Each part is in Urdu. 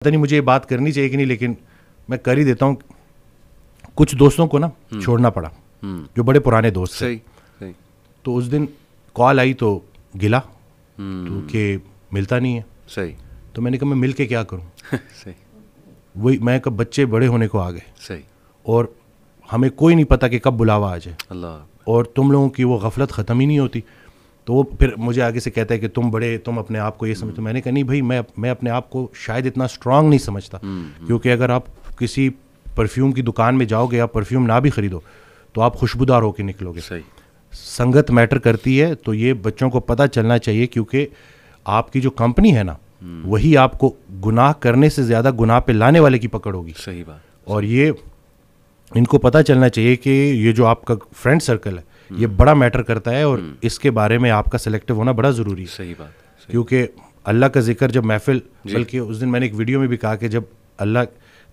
پتہ نہیں مجھے یہ بات کرنی چاہیے کہ نہیں، لیکن میں کر ہی دیتا ہوں. کچھ دوستوں کو نا چھوڑنا پڑا جو بڑے پرانے دوست تھے. تو اس دن کال آئی تو گلا تو کہ ملتا نہیں ہے. صحیح. تو میں نے کہا میں مل کے کیا کروں. وہی میں کب بچے بڑے ہونے کو آ گئے. صحیح. اور ہمیں کوئی نہیں پتا کہ کب بلاوا آ جائے. اللہ. اور تم لوگوں کی وہ غفلت ختم ہی نہیں ہوتی. تو وہ پھر مجھے آگے سے کہتا ہے کہ تم بڑے، تم اپنے آپ کو یہ سمجھتے. میں نے کہا نہیں بھائی، میں اپنے آپ کو شاید اتنا اسٹرانگ نہیں سمجھتا. کیونکہ اگر آپ کسی پرفیوم کی دکان میں جاؤ گے، آپ پرفیوم نہ بھی خریدو تو آپ خوشبودار ہو کے نکلو گے. صحیح. سنگت میٹر کرتی ہے. تو یہ بچوں کو پتہ چلنا چاہیے، کیونکہ آپ کی جو کمپنی ہے نا، وہی آپ کو گناہ کرنے سے زیادہ گناہ پہ لانے والے کی پکڑ ہوگی. صحیح بات. اور یہ ان کو پتہ چلنا چاہیے کہ یہ جو آپ کا فرینڈ سرکل ہے یہ بڑا میٹر کرتا ہے، اور اس کے بارے میں آپ کا سلیکٹیو ہونا بڑا ضروری ہے. صحیح بات. کیونکہ اللہ کا ذکر جب محفل، بلکہ اس دن میں نے ایک ویڈیو میں بھی کہا کہ جب اللہ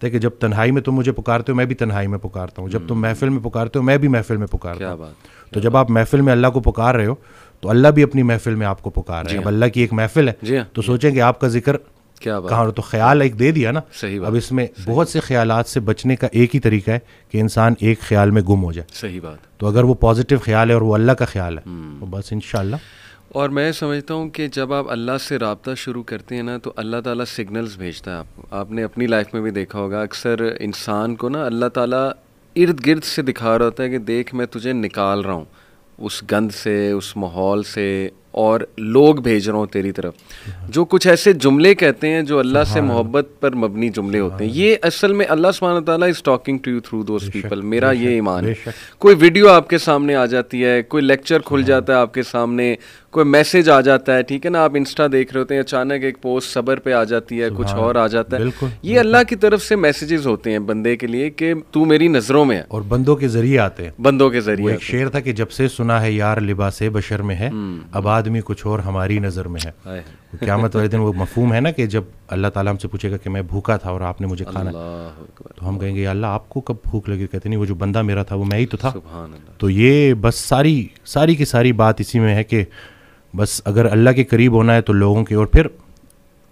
کہتے کہ جب تنہائی میں تم مجھے پکارتے ہو میں بھی تنہائی میں پکارتا ہوں، جب تم محفل میں پکارتے ہو میں بھی محفل میں پکارتا ہوں. تو جب آپ محفل میں اللہ کو پکار رہے ہو تو اللہ بھی اپنی محفل میں آپ کو پکار رہے ہیں. اب اللہ کی ایک محفل ہے تو سوچیں کہ آپ کا ذکر کہاں. تو خیال ایک دے دیا نا. صحیح. اب اس میں بہت سے خیالات سے بچنے کا ایک ہی طریقہ ہے کہ انسان ایک خیال میں گم ہو جائے. صحیح بات. تو اگر وہ پازیٹیو خیال ہے اور وہ اللہ کا خیال ہے تو بس انشاءاللہ. اور میں سمجھتا ہوں کہ جب آپ اللہ سے رابطہ شروع کرتے ہیں نا تو اللہ تعالیٰ سگنلز بھیجتا ہے. آپ نے اپنی لائف میں بھی دیکھا ہوگا، اکثر انسان کو نا اللہ تعالیٰ ارد گرد سے دکھا رہا ہوتا ہے کہ دیکھ میں تجھے نکال رہا ہوں اس گند سے، اس ماحول سے، اور لوگ بھیج رہا ہوں تیری طرف جو کچھ ایسے جملے کہتے ہیں جو اللہ سے محبت پر مبنی جملے ہوتے ہیں. یہ اصل میں اللہ سبحانہ تعالیٰ is talking to you through those people. میرا یہ ایمان ہے. کوئی ویڈیو آپ کے سامنے آ جاتی ہے، کوئی لیکچر کھل جاتا ہے آپ کے سامنے، کوئی میسج آ جاتا ہے، ٹھیک ہے نا، آپ انسٹا دیکھ رہے ہوتے ہیں، اچانک ایک پوسٹ صبر پہ آ جاتی ہے، کچھ اور آ جاتا ہے. یہ اللہ کی طرف سے میسیجز ہوتے ہیں بندے کے لیے کہ تو میری نظروں میں ہے. اور بندوں کے ذریعے آتے ہیں. بندوں کے ذریعے. ایک شعر تھا کہ جب سے سنا ہے یار لباس بشر میں ہے، اب آدمی کچھ اور ہماری نظر میں ہے. قیامت والے دن وہ مفہوم ہے نا کہ جب اللہ تعالیٰ ہم سے پوچھے گا کہ میں بھوکا تھا اور آپ نے مجھے کھانا، تو ہم کہیں گے یا اللہ آپ کو کب بھوک لگی؟ کہتے نہیں وہ جو بندہ میرا تھا وہ میں ہی تو تھا. تو یہ بس ساری کی ساری بات اسی میں ہے کہ بس اگر اللہ کے قریب ہونا ہے تو لوگوں کے، اور پھر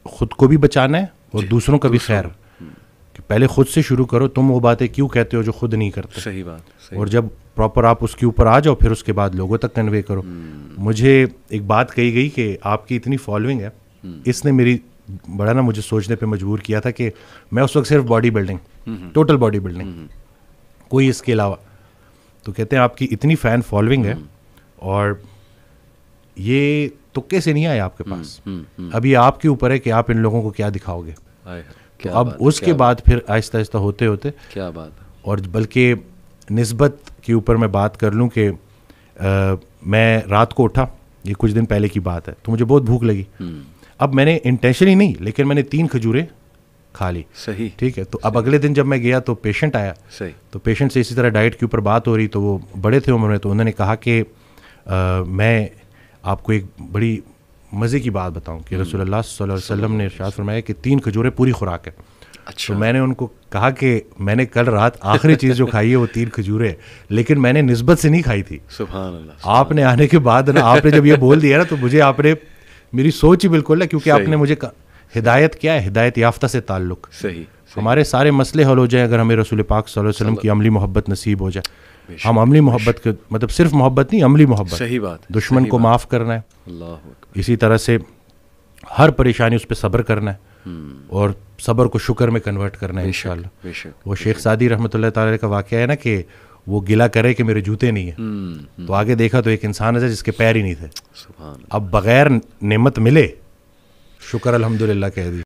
خود کو بھی بچانا ہے اور دوسروں کا بھی خیر. کہ پہلے خود سے شروع کرو. تم وہ باتیں کیوں کہتے ہو جو خود نہیں کرتے. صحیح بات. اور جب پراپر آپ اس کے اوپر آ جاؤ پھر اس کے بعد لوگوں تک کنوے کرو. مجھے ایک بات کہی گئی کہ آپ کی اتنی فالوئنگ ہے، اس نے میری بڑا نا مجھے سوچنے پہ مجبور کیا تھا کہ میں اس وقت صرف body building, total body building, کوئی اس کے علاوہ. تو کہتے ہیں آپ کی اتنی فین فالوئنگ ہے اور یہ تکے سے نہیں آئے آپ کے پاس. ابھی آپ کے اوپر ہے کہ آپ ان لوگوں کو کیا دکھاؤ گے. تو اب اس کے بعد پھر آہستہ آہستہ ہوتے ہوتے کیا بات. اور بلکہ نسبت کے اوپر میں بات کر لوں کہ میں رات کو اٹھا، یہ کچھ دن پہلے کی بات ہے، تو مجھے بہت بھوک لگی. اب میں نے انٹینشنلی نہیں، لیکن میں نے 3 کھجوریں کھا لی. صحیح. ٹھیک ہے. تو اب اگلے دن جب میں گیا تو پیشنٹ آیا. صحیح. تو پیشنٹ سے اسی طرح ڈائٹ کے اوپر بات ہو رہی، تو وہ بڑے تھے عمر میں، تو انہوں نے کہا کہ میں آپ کو ایک بڑی مزے کی بات بتاؤں کہ رسول اللہ صلی اللہ علیہ وسلم نے ارشاد فرمایا کہ 3 کھجوریں پوری خوراک ہے. تو میں نے ان کو کہا کہ میں نے کل رات آخری چیز جو کھائی ہے وہ 3 کھجوریں، لیکن میں نے نسبت سے نہیں کھائی تھی. سبحان اللہ. آپ نے آنے کے بعد نا، آپ نے جب یہ بول دیا نا تو مجھے آپ نے میری سوچ ہی بالکل ہے، کیونکہ آپ نے مجھے ہدایت کیا ہے، ہدایت یافتہ سے تعلق. صحیح. ہمارے سارے مسئلے حل ہو جائیں اگر ہمیں رسول پاک صلی اللہ علیہ وسلم کی عملی محبت نصیب ہو جائے. ہم عملی محبت کے مطلب صرف محبت نہیں، عملی محبت. صحیح بات. دشمن کو معاف کرنا ہے. اللہ. اسی طرح سے ہر پریشانی اس پہ صبر کرنا ہے، اور صبر کو شکر میں کنورٹ کرنا ہے انشاءاللہ. وہ شیخ سعدی رحمۃ اللہ تعالی کا واقعہ ہے نا کہ وہ گلا کرے کہ میرے جوتے نہیں ہیں، تو آگے دیکھا تو ایک انسان ہے جس کے پیر ہی نہیں تھے. اب بغیر نعمت ملے شکر الحمدللہ کہہ دی.